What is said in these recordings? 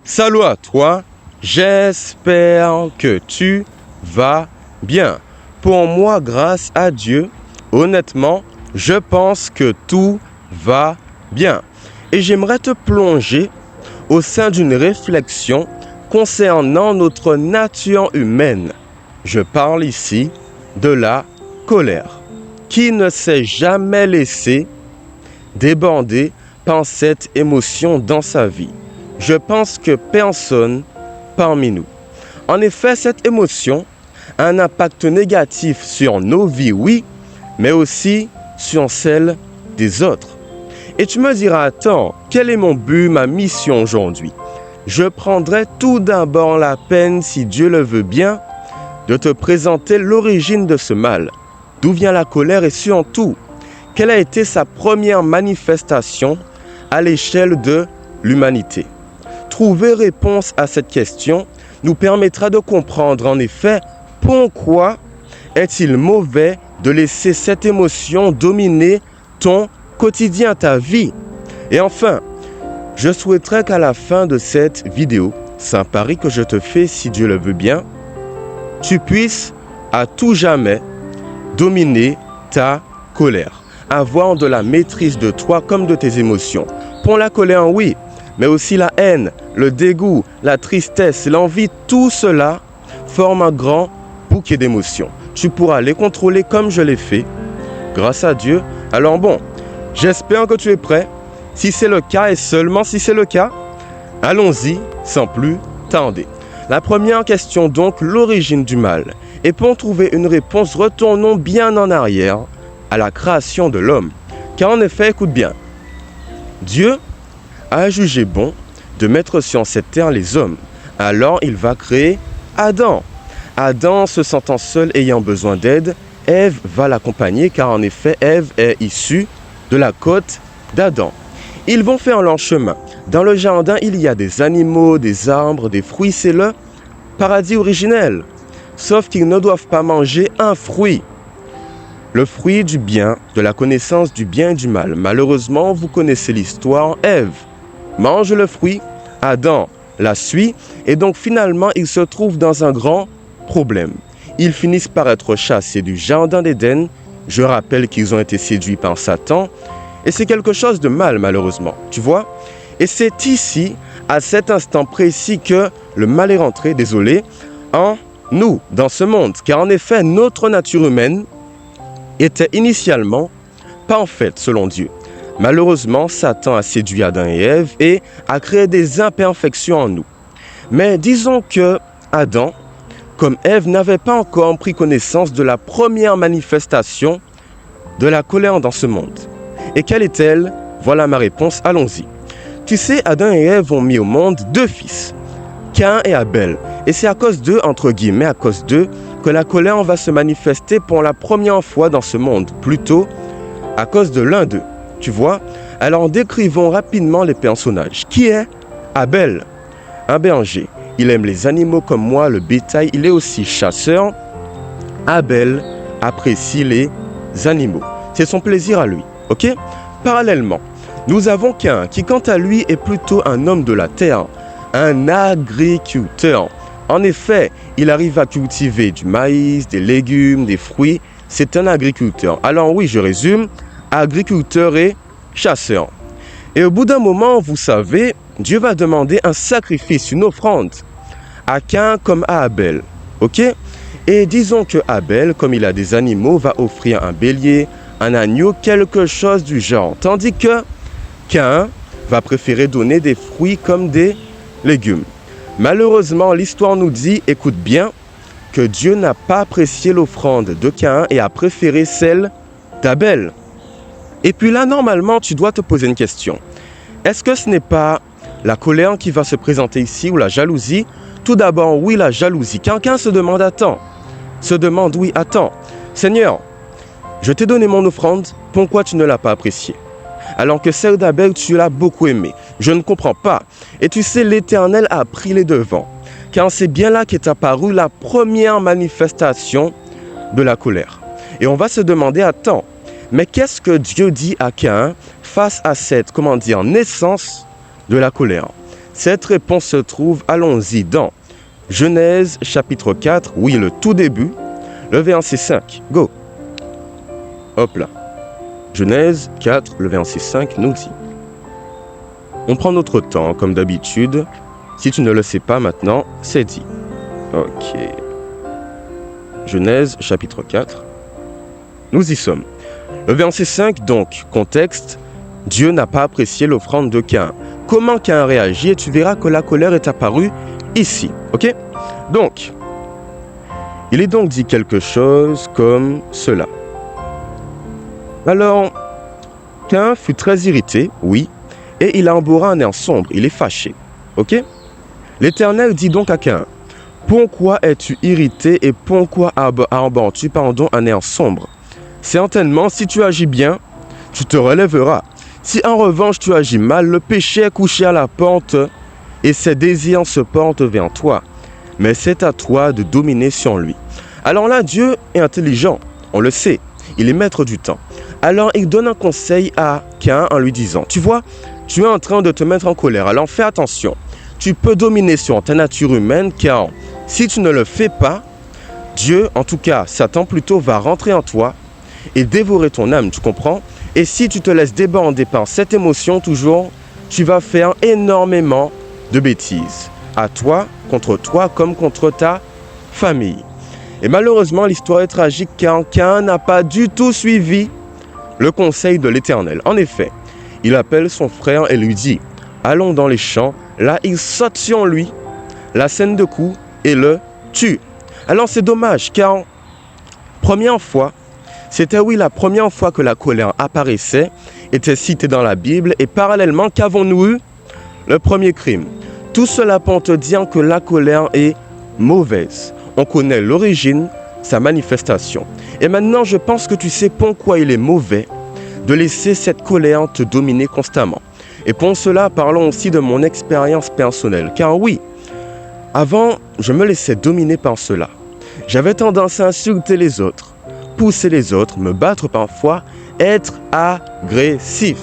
Salut à toi, j'espère que tu vas bien. Pour moi, grâce à Dieu, honnêtement, je pense que tout va bien. Et j'aimerais te plonger au sein d'une réflexion concernant notre nature humaine. Je parle ici de la colère, qui ne s'est jamais laissé déborder par cette émotion dans sa vie. Je pense que personne parmi nous. En effet, cette émotion a un impact négatif sur nos vies, oui, mais aussi sur celle des autres. Et tu me diras, attends, quel est mon but, ma mission aujourd'hui? Je prendrai tout d'abord la peine, si Dieu le veut bien, de te présenter l'origine de ce mal. D'où vient la colère et surtout, quelle a été sa première manifestation à l'échelle de l'humanité? Trouver réponse à cette question nous permettra de comprendre en effet pourquoi est-il mauvais de laisser cette émotion dominer ton quotidien, ta vie. Et enfin, je souhaiterais qu'à la fin de cette vidéo, c'est un pari que je te fais si Dieu le veut bien, tu puisses à tout jamais dominer ta colère, avoir de la maîtrise de toi comme de tes émotions. Pour la colère, oui, mais aussi la haine, le dégoût, la tristesse, l'envie, tout cela forme un grand bouquet d'émotions. Tu pourras les contrôler comme je l'ai fait, grâce à Dieu. Alors bon, j'espère que tu es prêt. Si c'est le cas et seulement si c'est le cas, allons-y sans plus tarder. La première question donc, l'origine du mal. Et pour trouver une réponse, retournons bien en arrière à la création de l'homme. Car en effet, écoute bien, Dieu a jugé bon de mettre sur cette terre les hommes. Alors il va créer Adam. Adam, se sentant seul, ayant besoin d'aide, Ève va l'accompagner car en effet Ève est issue de la côte d'Adam. Ils vont faire leur chemin. Dans le jardin, il y a des animaux, des arbres, des fruits. C'est le paradis originel. Sauf qu'ils ne doivent pas manger un fruit. Le fruit du bien, de la connaissance du bien et du mal. Malheureusement, vous connaissez l'histoire. Ève mange le fruit, Adam la suit, et donc finalement, ils se trouvent dans un grand problème. Ils finissent par être chassés du jardin d'Éden. Je rappelle qu'ils ont été séduits par Satan, et c'est quelque chose de mal, malheureusement, tu vois. Et c'est ici, à cet instant précis, que le mal est rentré, désolé, en nous, dans ce monde. Car en effet, notre nature humaine était initialement parfaite, selon Dieu. Malheureusement, Satan a séduit Adam et Ève et a créé des imperfections en nous. Mais disons que Adam, comme Ève, n'avait pas encore pris connaissance de la première manifestation de la colère dans ce monde. Et quelle est-elle? Voilà ma réponse, allons-y. Tu sais, Adam et Ève ont mis au monde deux fils, Caïn et Abel. Et c'est à cause d'eux, entre guillemets, à cause d'eux, que la colère va se manifester pour la première fois dans ce monde, plutôt à cause de l'un d'eux. Tu vois? Alors décrivons rapidement les personnages. Qui est Abel? Un berger. Il aime les animaux comme moi, le bétail. Il est aussi chasseur. Abel apprécie les animaux. C'est son plaisir à lui. Ok? Parallèlement, nous avons Caïn qui, quant à lui, est plutôt un homme de la terre, un agriculteur. En effet, il arrive à cultiver du maïs, des légumes, des fruits. C'est un agriculteur. Alors oui, je résume. Agriculteur et chasseur. Et au bout d'un moment, vous savez, Dieu va demander un sacrifice, une offrande, à Caïn comme à Abel. Ok? Et disons que Abel, comme il a des animaux, va offrir un bélier, un agneau, quelque chose du genre. Tandis que Caïn va préférer donner des fruits comme des légumes. Malheureusement, l'histoire nous dit, écoute bien, que Dieu n'a pas apprécié l'offrande de Caïn et a préféré celle d'Abel. Et puis là, normalement, tu dois te poser une question. Est-ce que ce n'est pas la colère qui va se présenter ici ou la jalousie? Tout d'abord, oui, la jalousie. Quelqu'un se demande, oui, attends, Seigneur, je t'ai donné mon offrande, pourquoi tu ne l'as pas appréciée? Alors que celle d'Abel, tu l'as beaucoup aimée. Je ne comprends pas. Et tu sais, l'Éternel a pris les devants. Car c'est bien là qu'est apparue la première manifestation de la colère. Et on va se demander, attends, mais qu'est-ce que Dieu dit à Caïn face à cette, naissance de la colère? Cette réponse se trouve, allons-y, dans Genèse chapitre 4, oui, le tout début, le verset 5. Go. Hop là. Genèse 4, le verset 5 nous dit. On prend notre temps, comme d'habitude. Si tu ne le sais pas maintenant, c'est dit. Ok. Genèse chapitre 4. Nous y sommes. Le verset 5, donc, contexte, Dieu n'a pas apprécié l'offrande de Caïn. Comment Caïn réagit et tu verras que la colère est apparue ici. Ok? Donc, il est donc dit quelque chose comme cela. Alors, Caïn fut très irrité, oui, et il arbora un air sombre, il est fâché. Ok? L'Éternel dit donc à Caïn, pourquoi es-tu irrité et pourquoi arbores-tu un air sombre? Certainement, si tu agis bien, tu te relèveras. Si en revanche tu agis mal, le péché est couché à la porte et ses désirs se portent vers toi. Mais c'est à toi de dominer sur lui. Alors là, Dieu est intelligent, on le sait, il est maître du temps. Alors il donne un conseil à Caïn en lui disant, tu vois, tu es en train de te mettre en colère, alors fais attention. Tu peux dominer sur ta nature humaine car si tu ne le fais pas, Dieu, en tout cas Satan plutôt, va rentrer en toi et dévorer ton âme, tu comprends? Et si tu te laisses déborder par cette émotion toujours, tu vas faire énormément de bêtises. À toi comme contre ta famille. Et malheureusement, l'histoire est tragique car Caïn n'a pas du tout suivi le conseil de l'Éternel. En effet, il appelle son frère et lui dit, allons dans les champs. Là, il saute sur lui, la scène de coup, et le tue. Alors c'est dommage car, première fois, c'était la première fois que la colère apparaissait, était citée dans la Bible, et parallèlement, qu'avons-nous eu? Le premier crime. Tout cela pour te dire que la colère est mauvaise. On connaît l'origine, sa manifestation. Et maintenant, je pense que tu sais pourquoi il est mauvais de laisser cette colère te dominer constamment. Et pour cela, parlons aussi de mon expérience personnelle. Car oui, avant, je me laissais dominer par cela. J'avais tendance à insulter les autres, pousser les autres, me battre parfois, être agressif.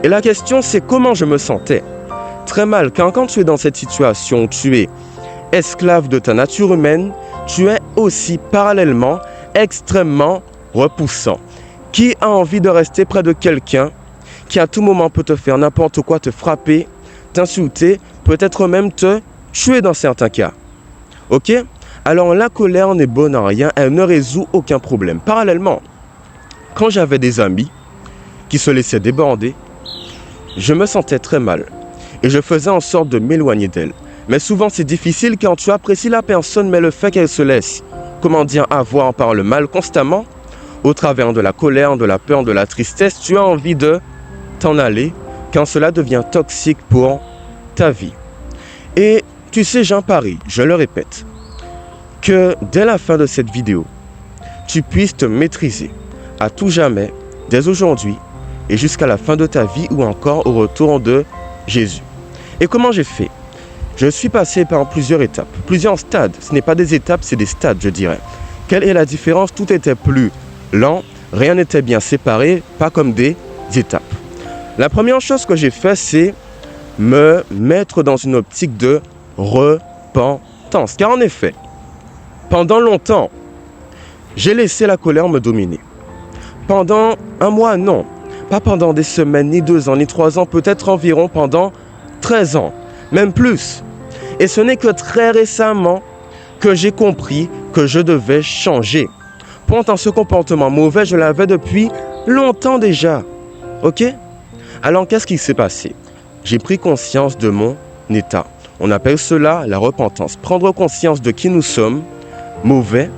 Et la question, c'est comment je me sentais. Très mal, car quand tu es dans cette situation, tu es esclave de ta nature humaine, tu es aussi parallèlement extrêmement repoussant. Qui a envie de rester près de quelqu'un qui à tout moment peut te faire n'importe quoi, te frapper, t'insulter, peut-être même te tuer dans certains cas? Ok? Alors la colère n'est bonne en rien, elle ne résout aucun problème. Parallèlement, quand j'avais des amis qui se laissaient déborder, je me sentais très mal et je faisais en sorte de m'éloigner d'elle. Mais souvent c'est difficile quand tu apprécies la personne, mais le fait qu'elle se laisse, avoir par le mal constamment, au travers de la colère, de la peur, de la tristesse, tu as envie de t'en aller quand cela devient toxique pour ta vie. Et tu sais, j'en parie, je le répète, que dès la fin de cette vidéo, tu puisses te maîtriser à tout jamais, dès aujourd'hui et jusqu'à la fin de ta vie ou encore au retour de Jésus. Et comment j'ai fait? Je suis passé par plusieurs étapes, plusieurs stades. Ce n'est pas des étapes, c'est des stades, je dirais. Quelle est la différence? Tout était plus lent, rien n'était bien séparé, pas comme des étapes. La première chose que j'ai fait, c'est me mettre dans une optique de repentance. Car en effet, pendant longtemps, j'ai laissé la colère me dominer. Pendant un mois, non. Pas pendant des semaines, ni 2 ans, ni 3 ans, peut-être environ pendant 13 ans, même plus. Et ce n'est que très récemment que j'ai compris que je devais changer. Pourtant, ce comportement mauvais, je l'avais depuis longtemps déjà. Ok? Alors, qu'est-ce qui s'est passé? J'ai pris conscience de mon état. On appelle cela la repentance. Prendre conscience de qui nous sommes, mauvais,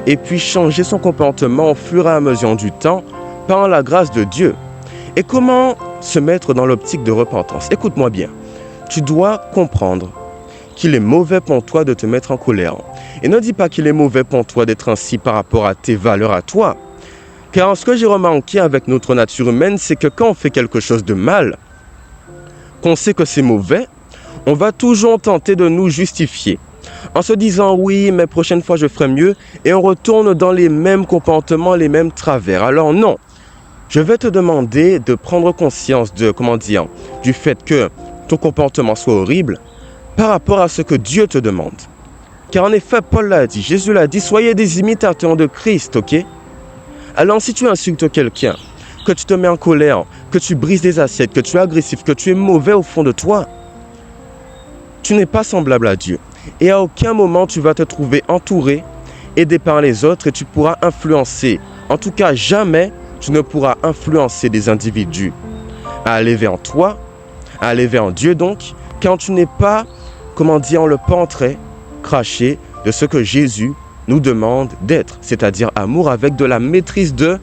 et puis changer son comportement au fur et à mesure du temps par la grâce de Dieu. Et comment se mettre dans l'optique de repentance? Écoute-moi bien. Tu dois comprendre qu'il est mauvais pour toi de te mettre en colère. Et ne dis pas qu'il est mauvais pour toi d'être ainsi par rapport à tes valeurs à toi. Car ce que j'ai remarqué avec notre nature humaine, c'est que quand on fait quelque chose de mal, qu'on sait que c'est mauvais, on va toujours tenter de nous justifier. En se disant oui, mais prochaine fois je ferai mieux, et on retourne dans les mêmes comportements, les mêmes travers. Alors non, je vais te demander de prendre conscience de, du fait que ton comportement soit horrible par rapport à ce que Dieu te demande. Car en effet, Paul l'a dit, Jésus l'a dit, soyez des imitateurs de Christ, ok? Alors si tu insultes quelqu'un, que tu te mets en colère, que tu brises des assiettes, que tu es agressif, que tu es mauvais au fond de toi, tu n'es pas semblable à Dieu. Et à aucun moment tu vas te trouver entouré, aidé par les autres et tu pourras influencer. En tout cas, jamais tu ne pourras influencer des individus à aller vers toi, à aller vers Dieu donc, quand tu n'es pas, le portrait craché de ce que Jésus nous demande d'être, c'est-à-dire amour avec de la maîtrise de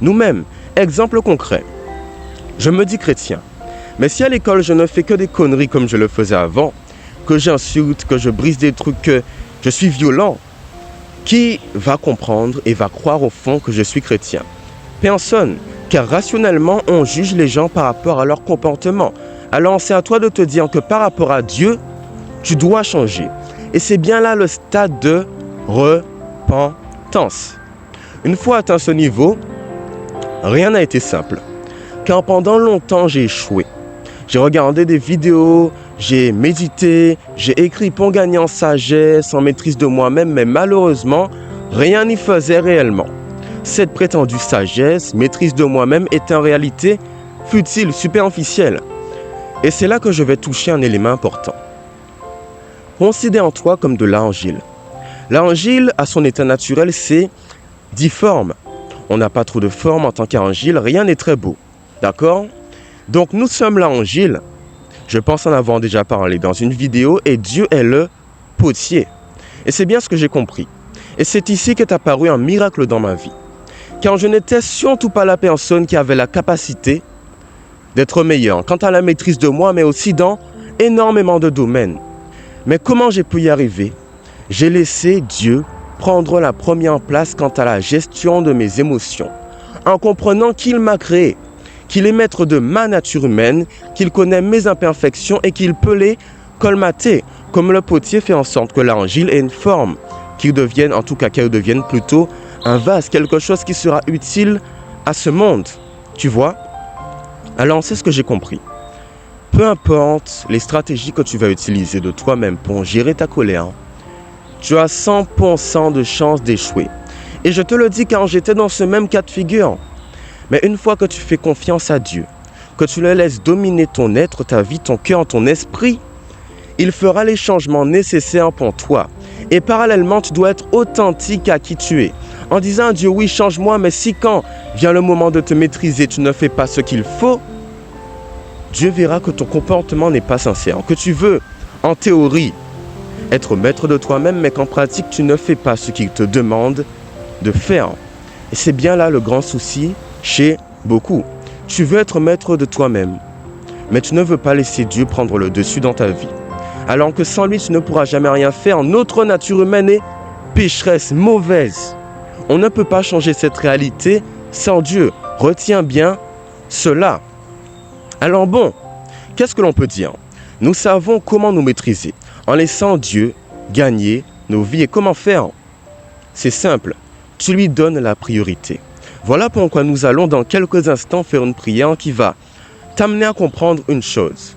nous-mêmes. Exemple concret, je me dis chrétien, mais si à l'école je ne fais que des conneries comme je le faisais avant, que j'insulte, que je brise des trucs, que je suis violent, qui va comprendre et va croire au fond que je suis chrétien? Personne, car rationnellement on juge les gens par rapport à leur comportement. Alors c'est à toi de te dire que par rapport à Dieu, tu dois changer. Et c'est bien là le stade de repentance. Une fois atteint ce niveau, rien n'a été simple. Car pendant longtemps, j'ai échoué. J'ai regardé des vidéos, j'ai médité, j'ai écrit pour gagner en sagesse, en maîtrise de moi-même, mais malheureusement, rien n'y faisait réellement. Cette prétendue sagesse, maîtrise de moi-même, est en réalité futile, superficielle. Et c'est là que je vais toucher un élément important. Considère-toi comme de l'argile. L'argile, à son état naturel, c'est difforme. On n'a pas trop de forme en tant qu'argile, rien n'est très beau. D'accord? Donc nous sommes l'argile. Je pense en avoir déjà parlé dans une vidéo et Dieu est le potier. Et c'est bien ce que j'ai compris. Et c'est ici qu'est apparu un miracle dans ma vie. Car je n'étais surtout pas la personne qui avait la capacité d'être meilleur quant à la maîtrise de moi, mais aussi dans énormément de domaines. Mais comment j'ai pu y arriver? J'ai laissé Dieu prendre la première place quant à la gestion de mes émotions, en comprenant qu'il m'a créé, qu'il est maître de ma nature humaine, qu'il connaît mes imperfections et qu'il peut les colmater, comme le potier fait en sorte que l'argile ait une forme, qu'elle devienne plutôt un vase, quelque chose qui sera utile à ce monde, tu vois? Alors c'est ce que j'ai compris. Peu importe les stratégies que tu vas utiliser de toi-même pour gérer ta colère, tu as 100% de chance d'échouer. Et je te le dis car j'étais dans ce même cas de figure. Mais une fois que tu fais confiance à Dieu, que tu le laisses dominer ton être, ta vie, ton cœur, ton esprit, il fera les changements nécessaires pour toi. Et parallèlement, tu dois être authentique à qui tu es. En disant à Dieu, oui, change-moi, mais si quand vient le moment de te maîtriser, tu ne fais pas ce qu'il faut, Dieu verra que ton comportement n'est pas sincère, que tu veux, en théorie, être maître de toi-même, mais qu'en pratique, tu ne fais pas ce qu'il te demande de faire. Et c'est bien là le grand souci chez beaucoup. Tu veux être maître de toi-même, mais tu ne veux pas laisser Dieu prendre le dessus dans ta vie. Alors que sans lui, tu ne pourras jamais rien faire. Notre nature humaine est pécheresse, mauvaise. On ne peut pas changer cette réalité sans Dieu. Retiens bien cela. Alors bon, qu'est-ce que l'on peut dire? Nous savons comment nous maîtriser en laissant Dieu gagner nos vies. Et comment faire? C'est simple, tu lui donnes la priorité. Voilà pourquoi nous allons dans quelques instants faire une prière qui va t'amener à comprendre une chose.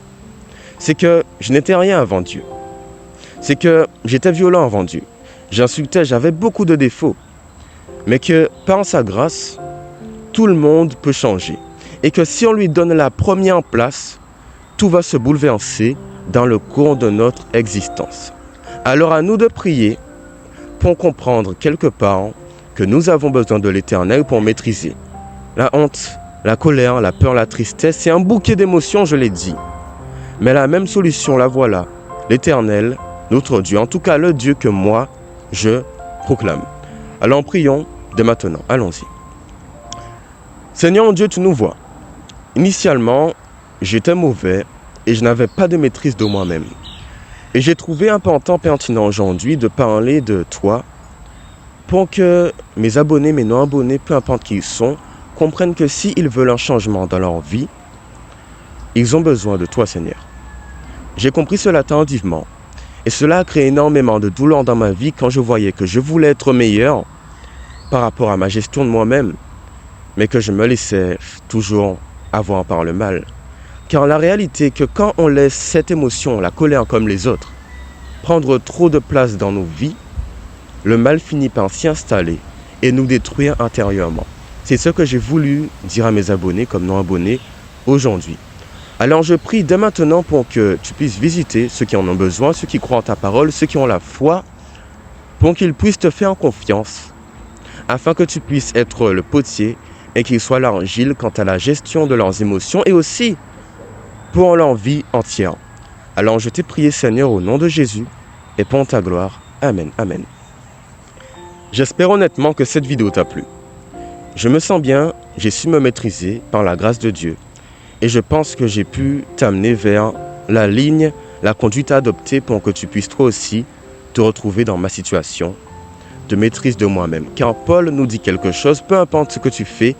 C'est que je n'étais rien avant Dieu. C'est que j'étais violent avant Dieu. J'insultais, j'avais beaucoup de défauts. Mais que par sa grâce, tout le monde peut changer. Et que si on lui donne la première place, tout va se bouleverser dans le cours de notre existence. Alors à nous de prier pour comprendre quelque part que nous avons besoin de l'Éternel pour maîtriser la honte, la colère, la peur, la tristesse. C'est un bouquet d'émotions, je l'ai dit. Mais la même solution, la voilà, l'Éternel, notre Dieu, en tout cas le Dieu que moi, je proclame. Alors prions dès maintenant, allons-y. Seigneur Dieu, tu nous vois. Initialement, j'étais mauvais et je n'avais pas de maîtrise de moi-même. Et j'ai trouvé important, pertinent aujourd'hui de parler de toi pour que mes abonnés, mes non-abonnés, peu importe qui ils sont, comprennent que s'ils veulent un changement dans leur vie, ils ont besoin de toi, Seigneur. J'ai compris cela tardivement et cela a créé énormément de douleur dans ma vie quand je voyais que je voulais être meilleur par rapport à ma gestion de moi-même, mais que je me laissais toujours avoir par le mal. Car la réalité est que quand on laisse cette émotion, la colère comme les autres, prendre trop de place dans nos vies, le mal finit par s'y installer et nous détruire intérieurement. C'est ce que j'ai voulu dire à mes abonnés comme non abonnés aujourd'hui. Alors je prie dès maintenant pour que tu puisses visiter ceux qui en ont besoin, ceux qui croient en ta parole, ceux qui ont la foi, pour qu'ils puissent te faire confiance, afin que tu puisses être le potier et qu'ils soient l'argile quant à la gestion de leurs émotions et aussi pour leur vie entière. Alors je t'ai prié Seigneur au nom de Jésus et pour ta gloire. Amen, amen. J'espère honnêtement que cette vidéo t'a plu. Je me sens bien, j'ai su me maîtriser par la grâce de Dieu. Et je pense que j'ai pu t'amener vers la ligne, la conduite à adopter pour que tu puisses toi aussi te retrouver dans ma situation de maîtrise de moi-même. Car Paul nous dit quelque chose, peu importe ce que tu fais,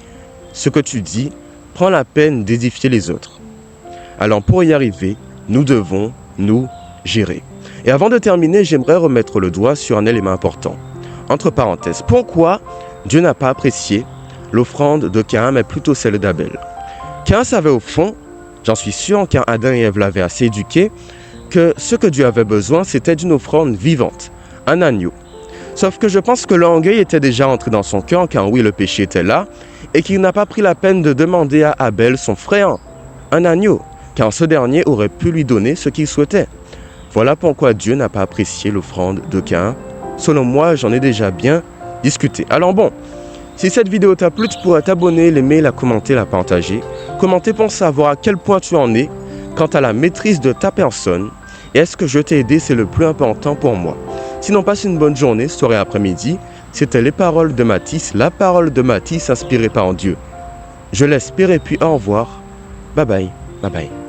ce que tu dis, prends la peine d'édifier les autres. Alors pour y arriver, nous devons nous gérer. Et avant de terminer, j'aimerais remettre le doigt sur un élément important. Entre parenthèses, pourquoi Dieu n'a pas apprécié l'offrande de Caïn, mais plutôt celle d'Abel? Caïn savait au fond, j'en suis sûr, car Adam et Ève l'avaient assez éduqué, que ce que Dieu avait besoin, c'était d'une offrande vivante, un agneau. Sauf que je pense que l'orgueil était déjà entré dans son cœur, car oui, le péché était là, et qu'il n'a pas pris la peine de demander à Abel, son frère, un agneau, car ce dernier aurait pu lui donner ce qu'il souhaitait. Voilà pourquoi Dieu n'a pas apprécié l'offrande de Caïn. Selon moi, j'en ai déjà bien discuté. Alors bon, si cette vidéo t'a plu, tu pourras t'abonner, l'aimer, la commenter, la partager. Commenter pour savoir à quel point tu en es quant à la maîtrise de ta personne. Et est-ce que je t'ai aidé, c'est le plus important pour moi. Sinon, passe une bonne journée, soirée, après-midi. C'était les paroles de Mathis, la parole de Mathis inspirée par Dieu. Je l'espère et puis au revoir. Bye bye, bye bye.